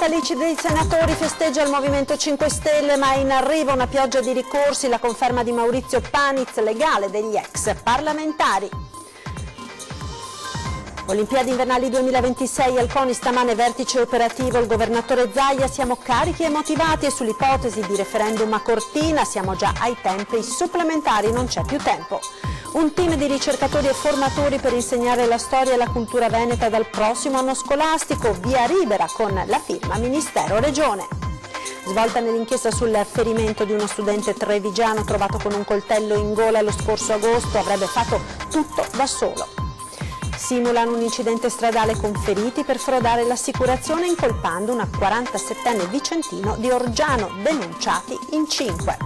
vitalizi dei senatori festeggia il Movimento 5 Stelle, ma è in arrivo una pioggia di ricorsi, la conferma di Maurizio Paniz, legale degli ex parlamentari. Olimpiadi invernali 2026 al CONI stamane vertice operativo, il governatore Zaia, siamo carichi e motivati, e sull'ipotesi di referendum a Cortina siamo già ai tempi supplementari, non c'è più tempo. Un team di ricercatori e formatori per insegnare la storia e la cultura veneta dal prossimo anno scolastico, via libera con la firma Ministero-Regione. Svolta nell'inchiesta sul ferimento di uno studente trevigiano trovato con un coltello in gola lo scorso agosto, avrebbe fatto tutto da solo. Simulano un incidente stradale con feriti per frodare l'assicurazione incolpando una 47enne vicentino di Orgiano, denunciati in 5.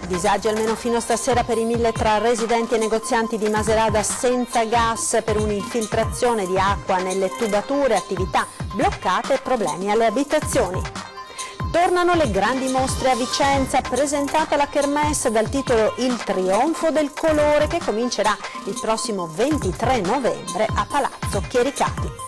Disagi almeno fino a stasera per i 1000 tra residenti e negozianti di Macerata senza gas per un'infiltrazione di acqua nelle tubature, attività bloccate e problemi alle abitazioni. Tornano le grandi mostre a Vicenza, presentata la Kermesse dal titolo Il trionfo del colore, che comincerà il prossimo 23 novembre a Palazzo Chiericati.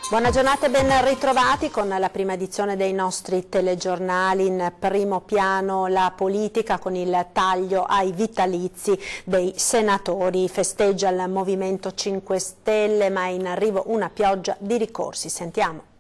Buona giornata e ben ritrovati con la prima edizione dei nostri telegiornali. In primo piano la politica con il taglio ai vitalizi dei senatori. Festeggia il Movimento 5 Stelle, ma è in arrivo una pioggia di ricorsi. Sentiamo.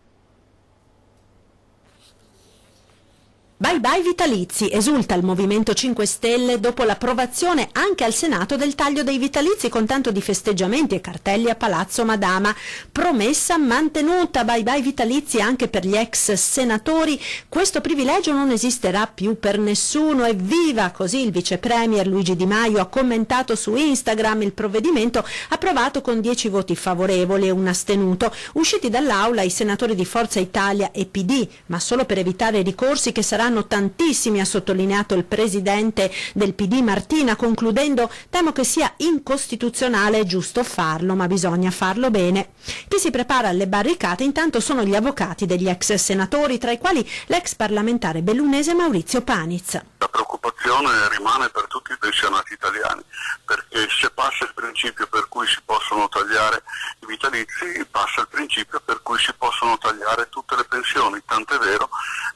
Bye bye vitalizi, esulta il Movimento 5 Stelle dopo l'approvazione anche al Senato del taglio dei vitalizi con tanto di festeggiamenti e cartelli a Palazzo Madama. Promessa mantenuta, bye bye vitalizi anche per gli ex senatori. Questo privilegio non esisterà più per nessuno, evviva! Così il vice premier Luigi Di Maio ha commentato su Instagram il provvedimento approvato con 10 voti favorevoli e un astenuto. Usciti dall'aula i senatori di Forza Italia e PD, ma solo per evitare ricorsi che saranno tantissimi, ha sottolineato il presidente del PD Martina, concludendo: temo che sia incostituzionale, è giusto farlo, ma bisogna farlo bene. Chi si prepara alle barricate intanto sono gli avvocati degli ex senatori, tra i quali l'ex parlamentare bellunese Maurizio Paniz. La preoccupazione rimane per tutti i pensionati italiani, perché se passa il principio per cui si possono tagliare i vitalizi, passa il principio per cui si possono tagliare tutte le pensioni, tant'è vero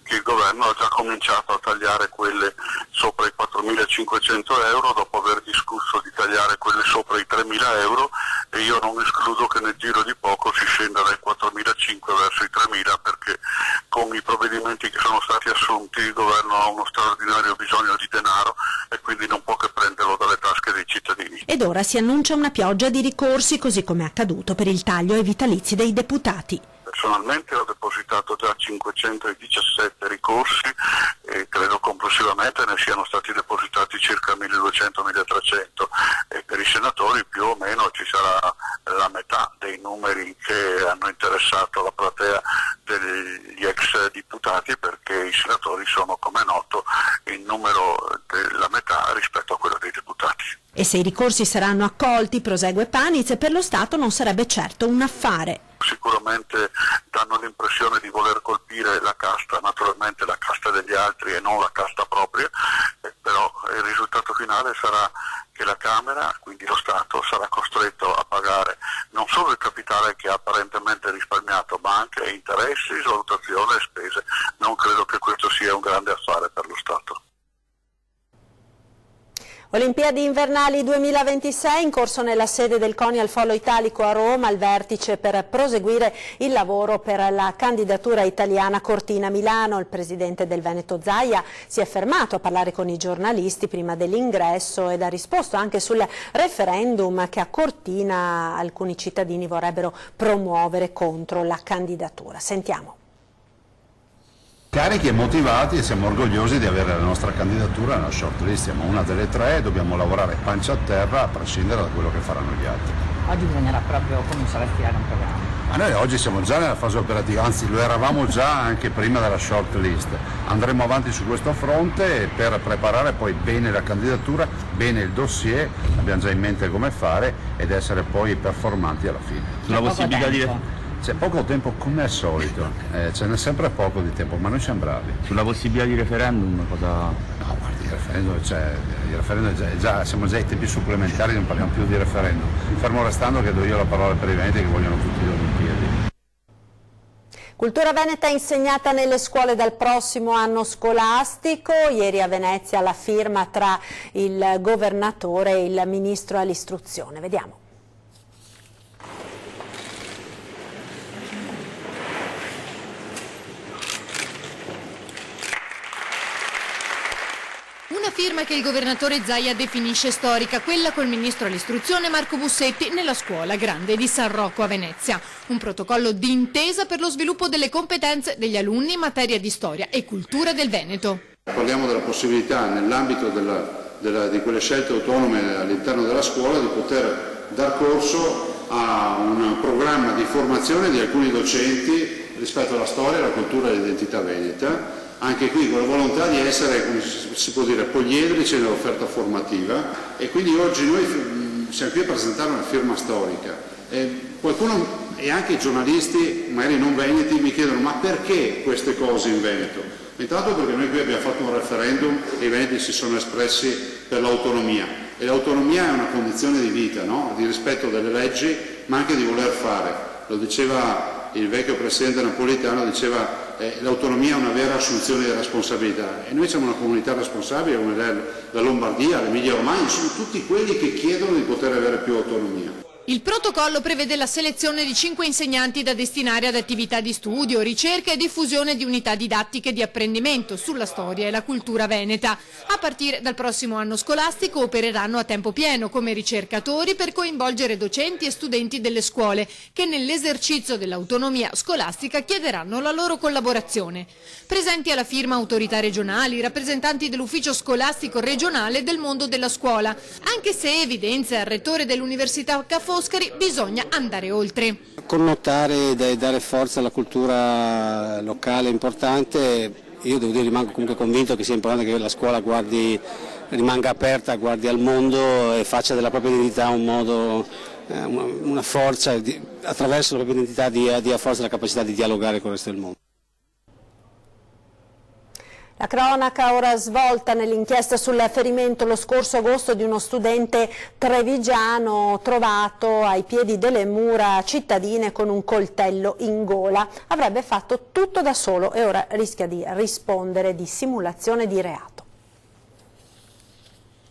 che il governo ha già cominciato a tagliare quelle sopra i 4.500 euro dopo aver discusso di tagliare quelle sopra i 3.000 euro, e io non escludo che nel giro di poco si scenda dai 4.500 verso i 3.000, perché con i provvedimenti che sono stati assunti il governo ha uno straordinario bisogno di denaro e quindi non può che prenderlo dalle tasche dei cittadini. Ed ora si annuncia una pioggia di ricorsi, così come è accaduto per il taglio ai vitalizi dei deputati. Personalmente ho depositato già 517 ricorsi e credo complessivamente ne siano stati depositati circa 1200-1300, e per i senatori più o meno ci sarà la metà dei numeri che hanno interessato la platea degli ex deputati, perché i senatori sono, come è noto, in numero della metà rispetto a quello dei deputati. E se i ricorsi saranno accolti, prosegue Paniz, per lo Stato non sarebbe certo un affare. Sicuramente danno l'impressione di voler colpire la casta, naturalmente la casta degli altri e non la casta propria, però il risultato finale sarà che la Camera, quindi lo Stato, sarà costretto a pagare non solo il capitale che ha apparentemente risparmiato, ma anche interessi, svalutazione e spese. Non credo che questo sia un grande affare per lo Stato. Olimpiadi invernali 2026 in corso nella sede del CONI al Foro Italico a Roma, il vertice per proseguire il lavoro per la candidatura italiana Cortina-Milano. Il presidente del Veneto Zaia si è fermato a parlare con i giornalisti prima dell'ingresso ed ha risposto anche sul referendum che a Cortina alcuni cittadini vorrebbero promuovere contro la candidatura. Sentiamo. Carichi e motivati, e siamo orgogliosi di avere la nostra candidatura nella shortlist. Siamo una delle tre e dobbiamo lavorare pancia a terra a prescindere da quello che faranno gli altri. Oggi bisognerà proprio cominciare a stilare un programma. Ma noi oggi siamo già nella fase operativa, anzi lo eravamo già anche prima della shortlist. Andremo avanti su questo fronte per preparare poi bene la candidatura, bene il dossier, abbiamo già in mente come fare ed essere poi performanti alla fine. La possibilità di... C'è poco tempo come al solito, ce n'è sempre poco di tempo, ma noi siamo bravi. Sulla possibilità di referendum cosa... No, guardi, il referendum siamo già ai tempi supplementari, non parliamo più di referendum. Fermo restando che do io la parola per i veneti che vogliono tutti le Olimpiadi. Cultura veneta insegnata nelle scuole dal prossimo anno scolastico. Ieri a Venezia la firma tra il governatore e il ministro all'istruzione. Vediamo. Una firma che il governatore Zaia definisce storica, quella col ministro all'istruzione Marco Bussetti nella scuola grande di San Rocco a Venezia. Un protocollo d'intesa per lo sviluppo delle competenze degli alunni in materia di storia e cultura del Veneto. Parliamo della possibilità nell'ambito di quelle scelte autonome all'interno della scuola di poter dar corso a un programma di formazione di alcuni docenti rispetto alla storia, alla cultura e all'identità veneta. Anche qui con la volontà di essere, come si può dire, poliedrici nell'offerta formativa, e quindi oggi noi siamo qui a presentare una firma storica. Qualcuno e anche i giornalisti, magari non veneti, mi chiedono ma perché queste cose in Veneto? Intanto perché noi qui abbiamo fatto un referendum e i veneti si sono espressi per l'autonomia, e l'autonomia è una condizione di vita, no? Di rispetto delle leggi ma anche di voler fare. Lo diceva il vecchio presidente napolitano, diceva l'autonomia è una vera assunzione di responsabilità, e noi siamo una comunità responsabile come la Lombardia, l'Emilia Romagna, sono tutti quelli che chiedono di poter avere più autonomia. Il protocollo prevede la selezione di 5 insegnanti da destinare ad attività di studio, ricerca e diffusione di unità didattiche di apprendimento sulla storia e la cultura veneta. A partire dal prossimo anno scolastico opereranno a tempo pieno come ricercatori per coinvolgere docenti e studenti delle scuole che nell'esercizio dell'autonomia scolastica chiederanno la loro collaborazione. Presenti alla firma autorità regionali, rappresentanti dell'ufficio scolastico regionale del mondo della scuola, anche se evidenzia il rettore dell'Università Ca' Foscari bisogna andare oltre. Connotare e dare forza alla cultura locale è importante. Io devo dire, rimango comunque convinto che sia importante che la scuola rimanga aperta, guardi al mondo e faccia della propria identità un modo, una forza, attraverso la propria identità dia forza la capacità di dialogare con il resto del mondo. La cronaca ora svolta nell'inchiesta sul ferimento lo scorso agosto di uno studente trevigiano trovato ai piedi delle mura cittadine con un coltello in gola. Avrebbe fatto tutto da solo e ora rischia di rispondere di simulazione di reato.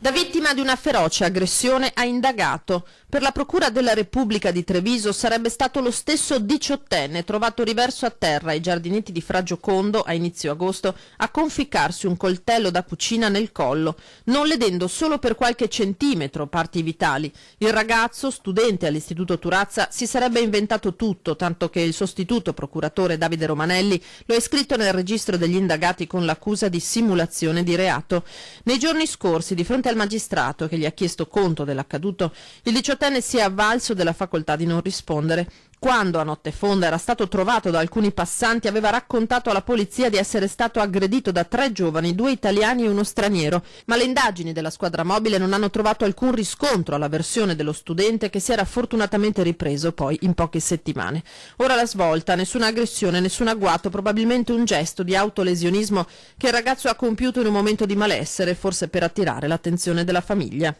Da vittima di una feroce aggressione ha indagato. Per la Procura della Repubblica di Treviso sarebbe stato lo stesso diciottenne trovato riverso a terra ai giardinetti di Fra Giocondo a inizio agosto a conficcarsi un coltello da cucina nel collo, non ledendo solo per qualche centimetro parti vitali. Il ragazzo, studente all'Istituto Turazza, si sarebbe inventato tutto, tanto che il sostituto procuratore Davide Romanelli lo ha iscritto nel registro degli indagati con l'accusa di simulazione di reato. Nei giorni scorsi, di fronte al magistrato che gli ha chiesto conto dell'accaduto, il diciottenne si è avvalso della facoltà di non rispondere. Quando a notte fonda era stato trovato da alcuni passanti, aveva raccontato alla polizia di essere stato aggredito da 3 giovani, 2 italiani e uno straniero, ma le indagini della squadra mobile non hanno trovato alcun riscontro alla versione dello studente, che si era fortunatamente ripreso poi in poche settimane. Ora la svolta: nessuna aggressione, nessun agguato, probabilmente un gesto di autolesionismo che il ragazzo ha compiuto in un momento di malessere, forse per attirare l'attenzione della famiglia.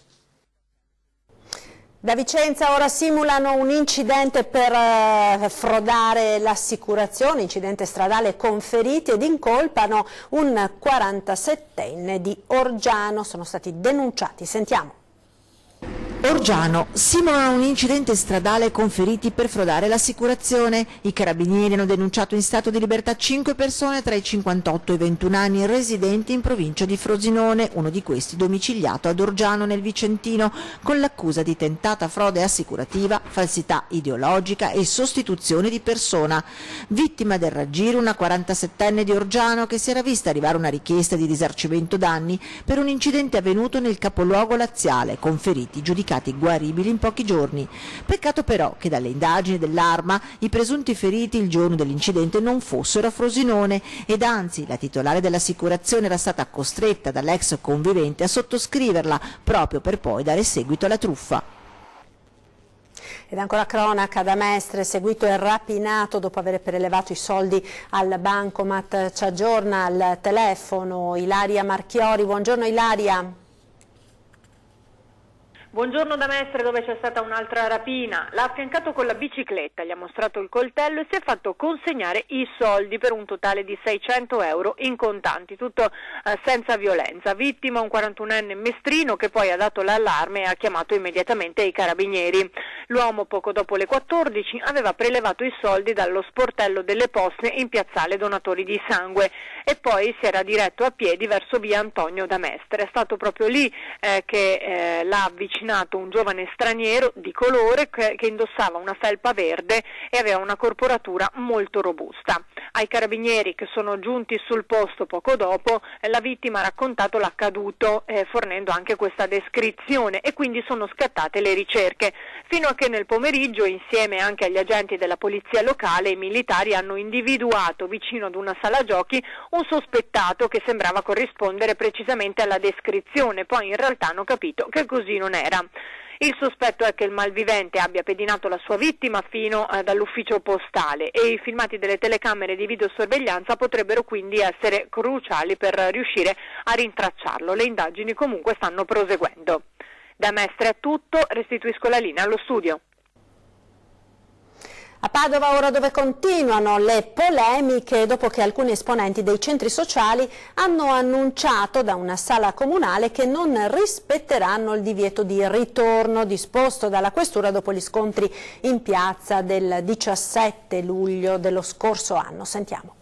Da Vicenza ora simulano un incidente per frodare l'assicurazione, incidente stradale con feriti, ed incolpano un 47enne di Orgiano. Sono stati denunciati. Sentiamo. Orgiano, simulano un incidente stradale con feriti per frodare l'assicurazione. I carabinieri hanno denunciato in stato di libertà 5 persone tra i 58 e i 21 anni residenti in provincia di Frosinone, uno di questi domiciliato ad Orgiano nel Vicentino, con l'accusa di tentata frode assicurativa, falsità ideologica e sostituzione di persona. Vittima del raggiro una 47enne di Orgiano che si era vista arrivare una richiesta di risarcimento danni per un incidente avvenuto nel capoluogo laziale, con feriti giudicati guaribili in pochi giorni. Peccato però che dalle indagini dell'Arma i presunti feriti il giorno dell'incidente non fossero a Frosinone, ed anzi la titolare dell'assicurazione era stata costretta dall'ex convivente a sottoscriverla proprio per poi dare seguito alla truffa. Ed ancora cronaca da Mestre, seguito e rapinato dopo aver prelevato i soldi al bancomat. Ci aggiorna al telefono Ilaria Marchiori. Buongiorno Ilaria. Buongiorno da Mestre, dove c'è stata un'altra rapina. L'ha affiancato con la bicicletta, gli ha mostrato il coltello e si è fatto consegnare i soldi per un totale di 600 euro in contanti, tutto senza violenza. Vittima un 41enne mestrino che poi ha dato l'allarme e ha chiamato immediatamente i carabinieri. L'uomo poco dopo le 14 aveva prelevato i soldi dallo sportello delle poste in piazzale Donatori di Sangue e poi si era diretto a piedi verso via Antonio da Mestre. È stato proprio lì che l'ha avvicinato un giovane straniero di colore che indossava una felpa verde e aveva una corporatura molto robusta. Ai carabinieri che sono giunti sul posto poco dopo, la vittima ha raccontato l'accaduto fornendo anche questa descrizione e quindi sono scattate le ricerche. Fino a che nel pomeriggio, insieme anche agli agenti della polizia locale, i militari hanno individuato vicino ad una sala giochi un sospettato che sembrava corrispondere precisamente alla descrizione, poi in realtà hanno capito che così non era. Il sospetto è che il malvivente abbia pedinato la sua vittima fino dall'ufficio postale e i filmati delle telecamere di videosorveglianza potrebbero quindi essere cruciali per riuscire a rintracciarlo. Le indagini comunque stanno proseguendo. Da Mestre è tutto, restituisco la linea allo studio. A Padova ora, dove continuano le polemiche dopo che alcuni esponenti dei centri sociali hanno annunciato da una sala comunale che non rispetteranno il divieto di ritorno disposto dalla questura dopo gli scontri in piazza del 17 luglio dello scorso anno. Sentiamo.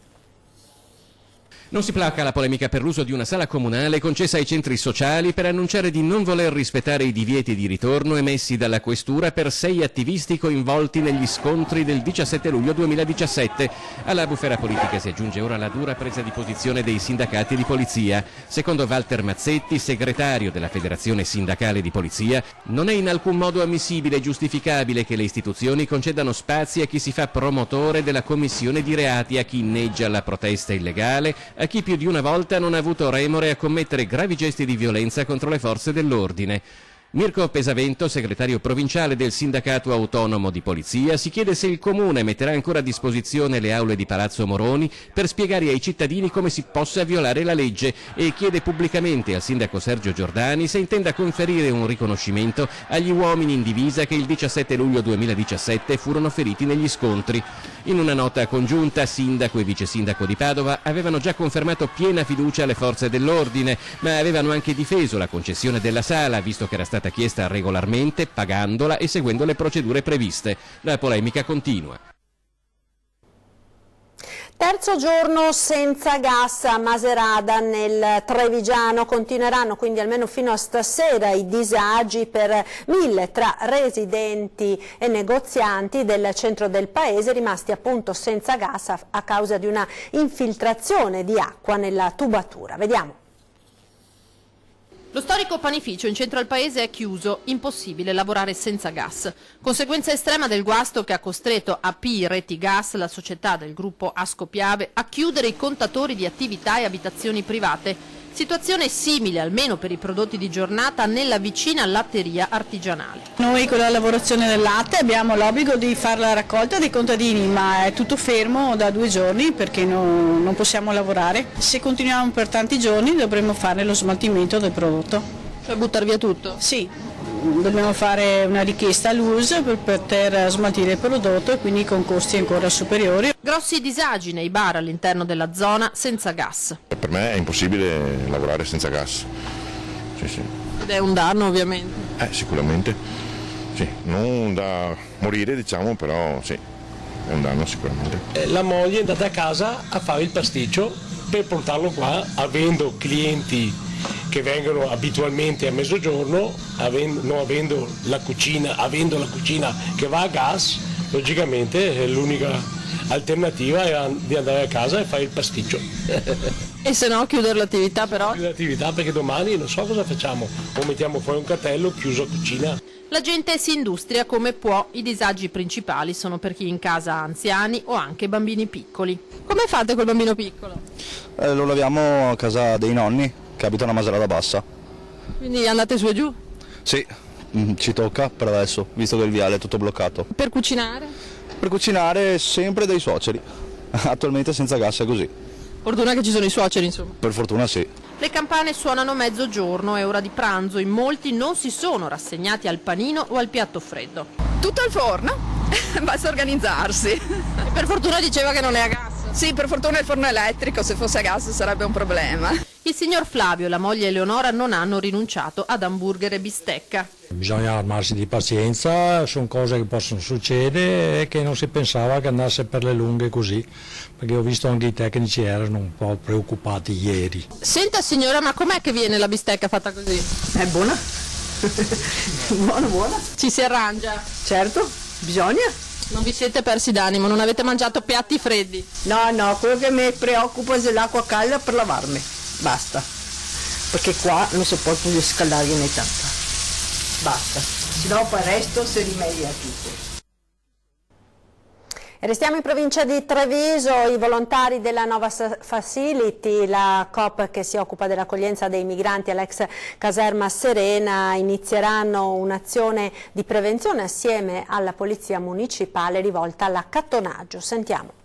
Non si placa la polemica per l'uso di una sala comunale concessa ai centri sociali per annunciare di non voler rispettare i divieti di ritorno emessi dalla questura per 6 attivisti coinvolti negli scontri del 17 luglio 2017. Alla bufera politica si aggiunge ora la dura presa di posizione dei sindacati di polizia. Secondo Walter Mazzetti, segretario della Federazione Sindacale di Polizia, non è in alcun modo ammissibile e giustificabile che le istituzioni concedano spazi a chi si fa promotore della commissione di reati, a chi inneggia la protesta illegale, a chi più di una volta non ha avuto remore a commettere gravi gesti di violenza contro le forze dell'ordine. Mirko Pesavento, segretario provinciale del Sindacato Autonomo di Polizia, si chiede se il Comune metterà ancora a disposizione le aule di Palazzo Moroni per spiegare ai cittadini come si possa violare la legge e chiede pubblicamente al sindaco Sergio Giordani se intenda conferire un riconoscimento agli uomini in divisa che il 17 luglio 2017 furono feriti negli scontri. In una nota congiunta, sindaco e vice sindaco di Padova avevano già confermato piena fiducia alle forze dell'ordine, ma avevano anche difeso la concessione della sala, visto che era stata chiesta regolarmente, pagandola e seguendo le procedure previste. La polemica continua. Terzo giorno senza gas a Maserada nel Trevigiano. Continueranno quindi almeno fino a stasera i disagi per 1000 tra residenti e negozianti del centro del paese rimasti appunto senza gas a causa di una infiltrazione di acqua nella tubatura. Vediamo. Lo storico panificio in centro al paese è chiuso, impossibile lavorare senza gas. Conseguenza estrema del guasto che ha costretto AP Reti Gas, la società del gruppo Ascopiave, a chiudere i contatori di attività e abitazioni private. Situazione simile, almeno per i prodotti di giornata, nella vicina latteria artigianale. Noi con la lavorazione del latte abbiamo l'obbligo di fare la raccolta dei contadini, ma è tutto fermo da 2 giorni perché non possiamo lavorare. Se continuiamo per tanti giorni dovremo fare lo smaltimento del prodotto. Cioè buttare via tutto? Sì, dobbiamo fare una richiesta all'US per poter smaltire il prodotto e quindi con costi ancora superiori. Grossi disagi nei bar all'interno della zona senza gas. Per me è impossibile lavorare senza gas. Sì. Ed è un danno ovviamente. Sicuramente. Sì, non da morire diciamo, però sì, è un danno sicuramente. La moglie è andata a casa a fare il pasticcio per portarlo qua, avendo clienti che vengono abitualmente a mezzogiorno, avendo la cucina che va a gas, logicamente l'unica alternativa è di andare a casa e fare il pasticcio. E se no chiudere l'attività però? Chiudere l'attività perché domani non so cosa facciamo, o mettiamo fuori un cartello chiuso a cucina. La gente si industria come può, i disagi principali sono per chi in casa ha anziani o anche bambini piccoli. Come fate col bambino piccolo? Lo laviamo a casa dei nonni che abitano a Maserada Bassa. Quindi andate su e giù? Sì, ci tocca per adesso, visto che il viale è tutto bloccato. Per cucinare? Per cucinare sempre dai suoceri, attualmente senza gas è così. Fortuna che ci sono i suoceri, insomma. Per fortuna sì. Le campane suonano mezzogiorno, è ora di pranzo, in molti non si sono rassegnati al panino o al piatto freddo. Tutto al forno, basta organizzarsi. E per fortuna diceva che non è a gas. Sì, per fortuna il forno elettrico, se fosse a gas sarebbe un problema. Il signor Flavio e la moglie Eleonora non hanno rinunciato ad hamburger e bistecca. Bisogna armarsi di pazienza, sono cose che possono succedere e che non si pensava che andasse per le lunghe così, perché ho visto anche i tecnici erano un po' preoccupati ieri. Senta signora, ma com'è che viene la bistecca fatta così? È buona, buona. Ci si arrangia? Certo, bisogna. Non vi siete persi d'animo, non avete mangiato piatti freddi? No, quello che mi preoccupa è l'acqua calda per lavarmi, basta, perché qua non si può più riscaldare né tanto, basta, se no poi il resto si rimedia tutto. Restiamo in provincia di Treviso, i volontari della Nova Facility, la COP che si occupa dell'accoglienza dei migranti all'ex caserma Serena, inizieranno un'azione di prevenzione assieme alla polizia municipale rivolta all'accattonaggio. Sentiamo.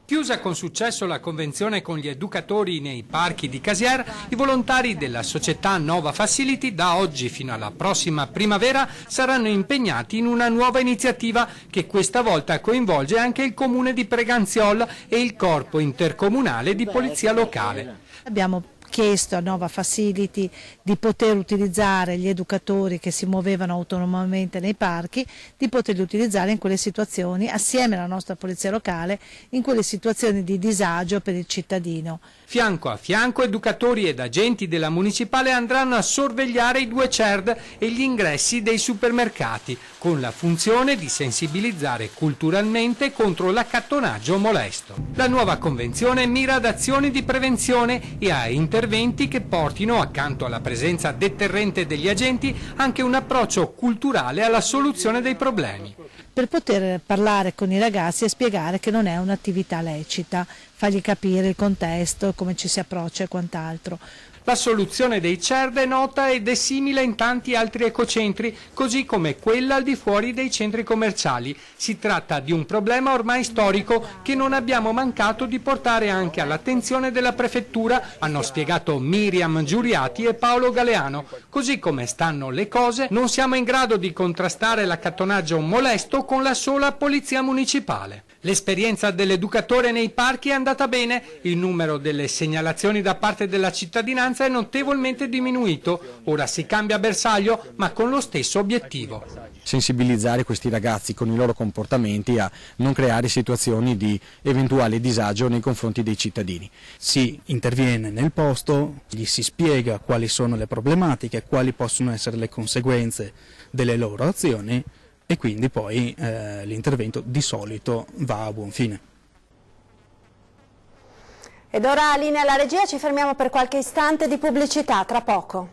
Chiusa con successo la convenzione con gli educatori nei parchi di Casier, i volontari della società Nova Facility da oggi fino alla prossima primavera saranno impegnati in una nuova iniziativa che questa volta coinvolge anche il comune di Preganziol e il corpo intercomunale di polizia locale. Abbiamo chiesto a Nova Facility di poter utilizzare gli educatori che si muovevano autonomamente nei parchi, di poterli utilizzare in quelle situazioni, assieme alla nostra polizia locale, in quelle situazioni di disagio per il cittadino. Fianco a fianco, educatori ed agenti della municipale andranno a sorvegliare i 2 CERD e gli ingressi dei supermercati, con la funzione di sensibilizzare culturalmente contro l'accattonaggio molesto. La nuova convenzione mira ad azioni di prevenzione e a interventi che portino, accanto alla presenza deterrente degli agenti, anche un approccio culturale alla soluzione dei problemi. Per poter parlare con i ragazzi e spiegare che non è un'attività lecita, fargli capire il contesto, come ci si approccia e quant'altro. La soluzione dei CERD è nota ed è simile in tanti altri ecocentri, così come quella al di fuori dei centri commerciali. Si tratta di un problema ormai storico che non abbiamo mancato di portare anche all'attenzione della prefettura, hanno spiegato Miriam Giuriati e Paolo Galeano. Così come stanno le cose, non siamo in grado di contrastare l'accattonaggio molesto con la sola polizia municipale. L'esperienza dell'educatore nei parchi è andata bene, il numero delle segnalazioni da parte della cittadinanza è notevolmente diminuito, ora si cambia bersaglio ma con lo stesso obiettivo. Sensibilizzare questi ragazzi con i loro comportamenti a non creare situazioni di eventuale disagio nei confronti dei cittadini. Si interviene nel posto, gli si spiega quali sono le problematiche, quali possono essere le conseguenze delle loro azioni e quindi poi l'intervento di solito va a buon fine. Ed ora linea alla regia, ci fermiamo per qualche istante di pubblicità, tra poco.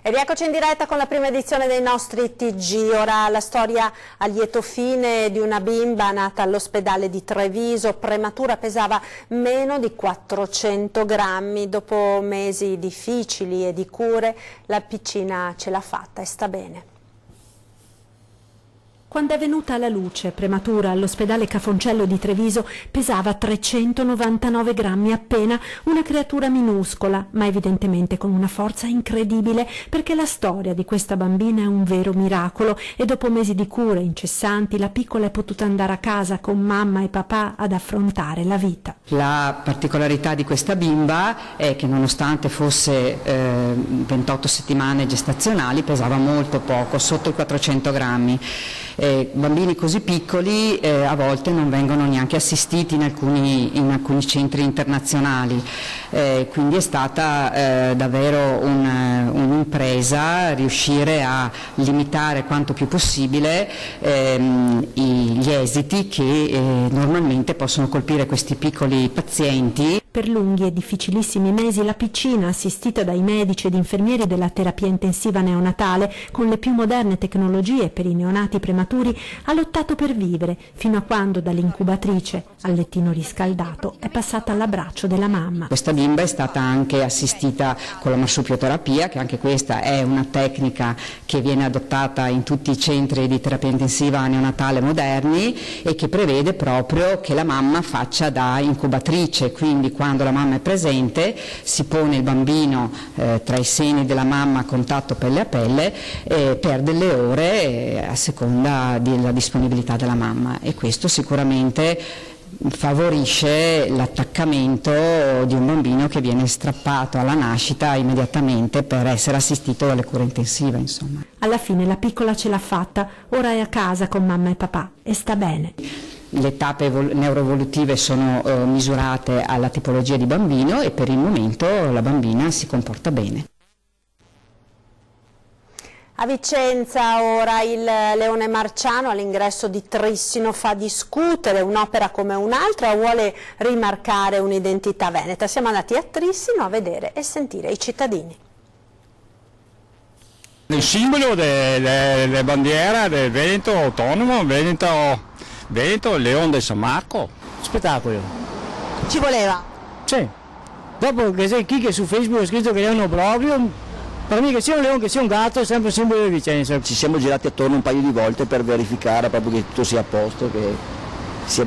E rieccoci in diretta con la prima edizione dei nostri TG, ora la storia a lieto fine di una bimba nata all'ospedale di Treviso, prematura, pesava meno di 400 grammi, dopo mesi difficili e di cure la piccina ce l'ha fatta e sta bene. Quando è venuta alla luce, prematura, all'ospedale Cafoncello di Treviso, pesava 399 grammi appena, una creatura minuscola, ma evidentemente con una forza incredibile, perché la storia di questa bambina è un vero miracolo e dopo mesi di cure incessanti la piccola è potuta andare a casa con mamma e papà ad affrontare la vita. La particolarità di questa bimba è che nonostante fosse 28 settimane gestazionali pesava molto poco, sotto i 400 grammi. Bambini così piccoli a volte non vengono neanche assistiti in alcuni centri internazionali, quindi è stata davvero un'impresa riuscire a limitare quanto più possibile gli esiti che normalmente possono colpire questi piccoli pazienti. Per lunghi e difficilissimi mesi la piccina, assistita dai medici ed infermieri della terapia intensiva neonatale con le più moderne tecnologie per i neonati prematuri, ha lottato per vivere, fino a quando dall'incubatrice al lettino riscaldato è passata all'abbraccio della mamma. Questa bimba è stata anche assistita con la marsupioterapia, che anche questa è una tecnica che viene adottata in tutti i centri di terapia intensiva neonatale moderni e che prevede proprio che la mamma faccia da incubatrice, quindi quando la mamma è presente si pone il bambino tra i seni della mamma a contatto pelle a pelle per delle ore a seconda della disponibilità della mamma, e questo sicuramente favorisce l'attaccamento di un bambino che viene strappato alla nascita immediatamente per essere assistito dalle cure intensive, insomma. Alla fine la piccola ce l'ha fatta, ora è a casa con mamma e papà e sta bene. Le tappe neuroevolutive sono misurate alla tipologia di bambino e per il momento la bambina si comporta bene. A Vicenza ora il Leone Marciano all'ingresso di Trissino fa discutere un'opera come un'altra o vuole rimarcare un'identità veneta. Siamo andati a Trissino a vedere e sentire i cittadini. Il simbolo delle bandiere del Veneto autonomo, Veneto, Leone del San Marco. Spettacolo. Ci voleva? Sì. Dopo che sei chi che su Facebook ha scritto che leone proprio, per me che sia un leone che sia un gatto è sempre simbolo di Vicenza. Ci siamo girati attorno un paio di volte per verificare proprio che tutto sia a posto, che sia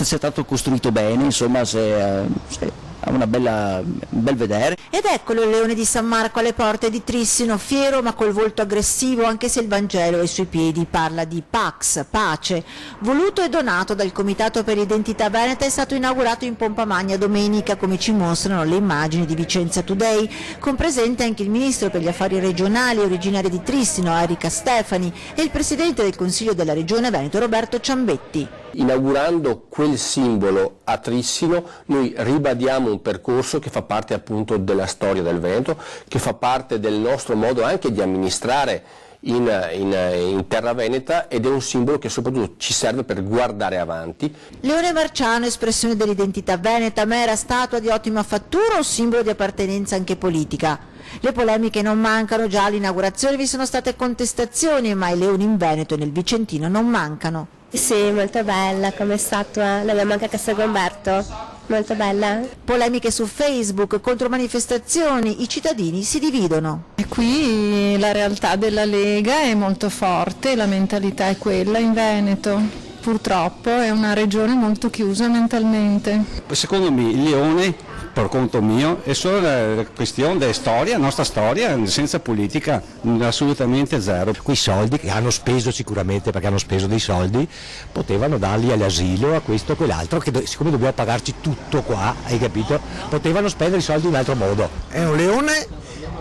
stato costruito bene, insomma, ha un bel vedere. Ed eccolo il leone di San Marco alle porte di Trissino, fiero ma col volto aggressivo, anche se il Vangelo è ai suoi piedi. Parla di Pax, pace. Voluto e donato dal Comitato per l'Identità Veneta, è stato inaugurato in pompa magna domenica, come ci mostrano le immagini di Vicenza Today, con presente anche il Ministro per gli Affari Regionali originario di Trissino, Erika Stefani, e il Presidente del Consiglio della Regione Veneto, Roberto Ciambetti. Inaugurando quel simbolo a Trissino noi ribadiamo un percorso che fa parte appunto della storia del Veneto, che fa parte del nostro modo anche di amministrare in terra veneta, ed è un simbolo che soprattutto ci serve per guardare avanti. Leone Marciano, espressione dell'identità veneta, mera statua di ottima fattura o simbolo di appartenenza anche politica? Le polemiche non mancano, già all'inaugurazione vi sono state contestazioni, ma i leoni in Veneto e nel Vicentino non mancano. Sì, molto bella come statua, l'abbiamo anche a Castelgomberto, molto bella. Polemiche su Facebook, contro manifestazioni, i cittadini si dividono. E qui la realtà della Lega è molto forte, la mentalità è quella in Veneto. Purtroppo è una regione molto chiusa mentalmente. Secondo me il leone, per conto mio, è solo una questione della storia, nostra storia, senza politica, assolutamente zero. Quei soldi che hanno speso sicuramente, perché hanno speso dei soldi, potevano darli all'asilo, a questo o quell'altro, che siccome dobbiamo pagarci tutto qua, hai capito, potevano spendere i soldi in un altro modo. È un leone,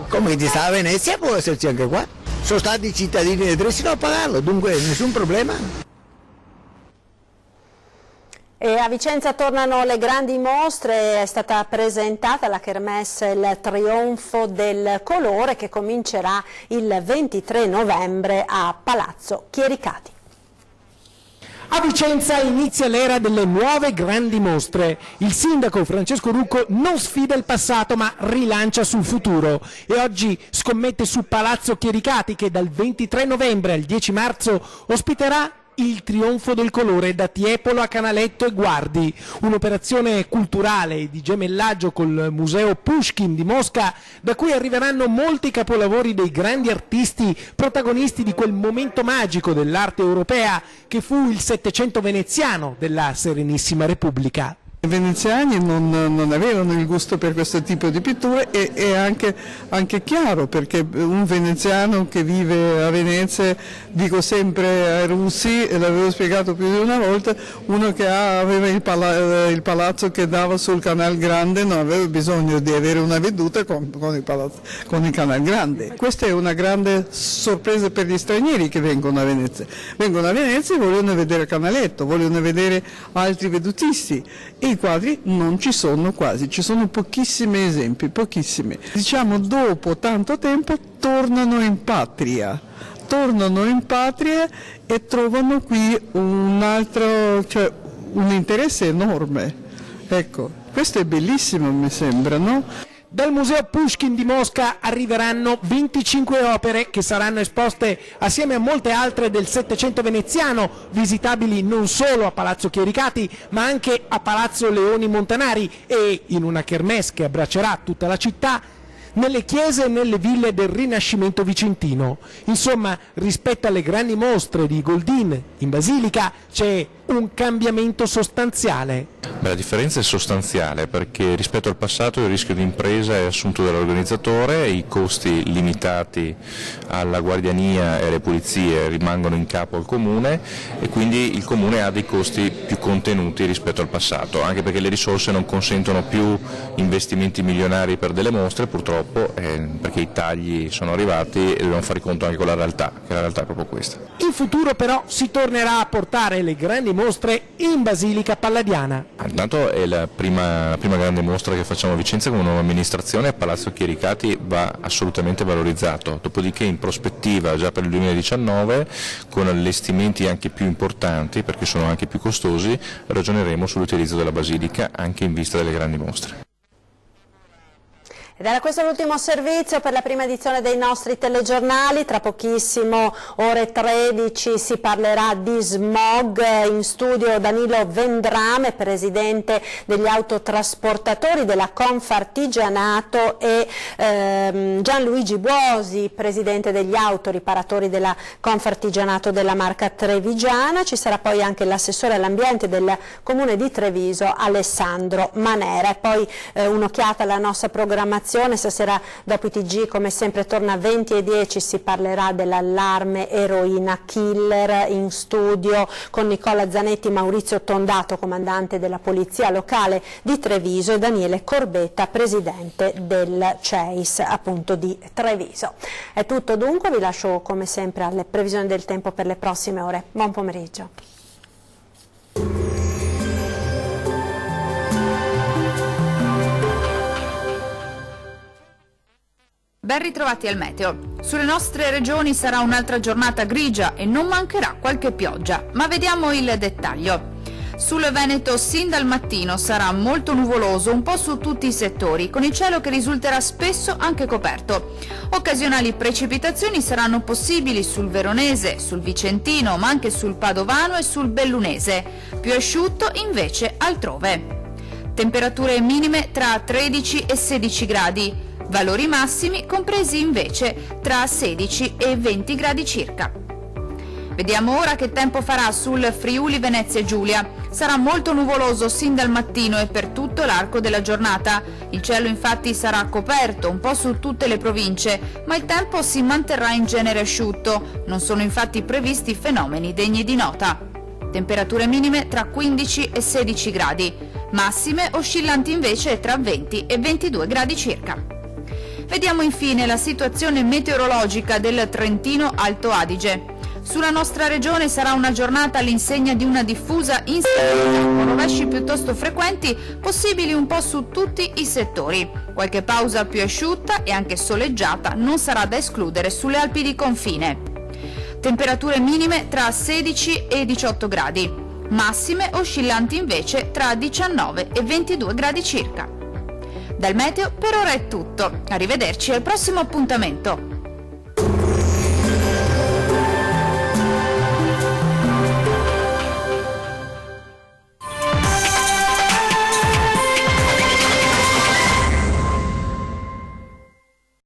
come ti sta a Venezia, può esserci anche qua. Sono stati i cittadini di Trissino a pagarlo, dunque nessun problema. E a Vicenza tornano le grandi mostre, è stata presentata la Kermesse Il Trionfo del Colore, che comincerà il 23 novembre a Palazzo Chiericati. A Vicenza inizia l'era delle nuove grandi mostre. Il sindaco Francesco Rucco non sfida il passato ma rilancia sul futuro e oggi scommette su Palazzo Chiericati, che dal 23 novembre al 10 marzo ospiterà Il Trionfo del Colore da Tiepolo a Canaletto e Guardi, un'operazione culturale di gemellaggio col Museo Pushkin di Mosca, da cui arriveranno molti capolavori dei grandi artisti protagonisti di quel momento magico dell'arte europea che fu il Settecento veneziano della Serenissima Repubblica. I veneziani non avevano il gusto per questo tipo di pitture, e è anche chiaro, perché un veneziano che vive a Venezia, dico sempre ai russi, e l'avevo spiegato più di una volta, uno che aveva il palazzo che dava sul Canal Grande non aveva bisogno di avere una veduta con il Canal Grande. Questa è una grande sorpresa per gli stranieri che vengono a Venezia. Vengono a Venezia e vogliono vedere Canaletto, vogliono vedere altri vedutisti. I quadri non ci sono quasi, ci sono pochissimi esempi, pochissimi. Diciamo, dopo tanto tempo tornano in patria e trovano qui un interesse enorme. Ecco. Questo è bellissimo, mi sembra, no? Dal Museo Pushkin di Mosca arriveranno 25 opere che saranno esposte assieme a molte altre del Settecento veneziano, visitabili non solo a Palazzo Chiericati ma anche a Palazzo Leoni Montanari e in una kermesse che abbraccerà tutta la città, nelle chiese e nelle ville del Rinascimento vicentino. Insomma, rispetto alle grandi mostre di Goldin in Basilica c'è un cambiamento sostanziale. La differenza è sostanziale perché rispetto al passato il rischio di impresa è assunto dall'organizzatore, i costi limitati alla guardiania e alle pulizie rimangono in capo al comune e quindi il comune ha dei costi più contenuti rispetto al passato, anche perché le risorse non consentono più investimenti milionari per delle mostre purtroppo, perché i tagli sono arrivati e dobbiamo fare conto anche con la realtà, che la realtà è proprio questa. In futuro però si tornerà a portare le grandi mostre in Basilica Palladiana. Intanto è la prima grande mostra che facciamo a Vicenza come nuova amministrazione, Palazzo Chiericati va assolutamente valorizzato, dopodiché in prospettiva già per il 2019 con allestimenti anche più importanti perché sono anche più costosi ragioneremo sull'utilizzo della Basilica anche in vista delle grandi mostre. Ed era questo l'ultimo servizio per la prima edizione dei nostri telegiornali. Tra pochissimo, ore 13, si parlerà di smog. In studio Danilo Vendrame, presidente degli autotrasportatori della Confartigianato, e Gianluigi Buosi, presidente degli autoriparatori della Confartigianato della Marca Trevigiana. Ci sarà poi anche l'assessore all'ambiente del Comune di Treviso, Alessandro Manera. E poi un'occhiata alla nostra programmazione. Stasera dopo i TG come sempre torna a 20:10, si parlerà dell'allarme eroina killer. In studio con Nicola Zanetti, Maurizio Tondato, comandante della polizia locale di Treviso, e Daniele Corbetta, presidente del CEIS appunto di Treviso. È tutto dunque, vi lascio come sempre alle previsioni del tempo per le prossime ore. Buon pomeriggio. Ben ritrovati al meteo. Sulle nostre regioni sarà un'altra giornata grigia e non mancherà qualche pioggia, ma vediamo il dettaglio. Sul Veneto sin dal mattino sarà molto nuvoloso un po' su tutti i settori, con il cielo che risulterà spesso anche coperto. Occasionali precipitazioni saranno possibili sul Veronese, sul Vicentino, ma anche sul Padovano e sul Bellunese. Più asciutto invece altrove. Temperature minime tra 13 e 16 gradi. Valori massimi compresi invece tra 16 e 20 gradi circa. Vediamo ora che tempo farà sul Friuli Venezia Giulia. Sarà molto nuvoloso sin dal mattino e per tutto l'arco della giornata. Il cielo infatti sarà coperto un po' su tutte le province, ma il tempo si manterrà in genere asciutto. Non sono infatti previsti fenomeni degni di nota. Temperature minime tra 15 e 16 gradi, massime oscillanti invece tra 20 e 22 gradi circa. Vediamo infine la situazione meteorologica del Trentino Alto Adige. Sulla nostra regione sarà una giornata all'insegna di una diffusa instabilità, con rovesci piuttosto frequenti, possibili un po' su tutti i settori. Qualche pausa più asciutta e anche soleggiata non sarà da escludere sulle Alpi di confine. Temperature minime tra 16 e 18 gradi, massime oscillanti invece tra 19 e 22 gradi circa. Dal meteo per ora è tutto, arrivederci al prossimo appuntamento.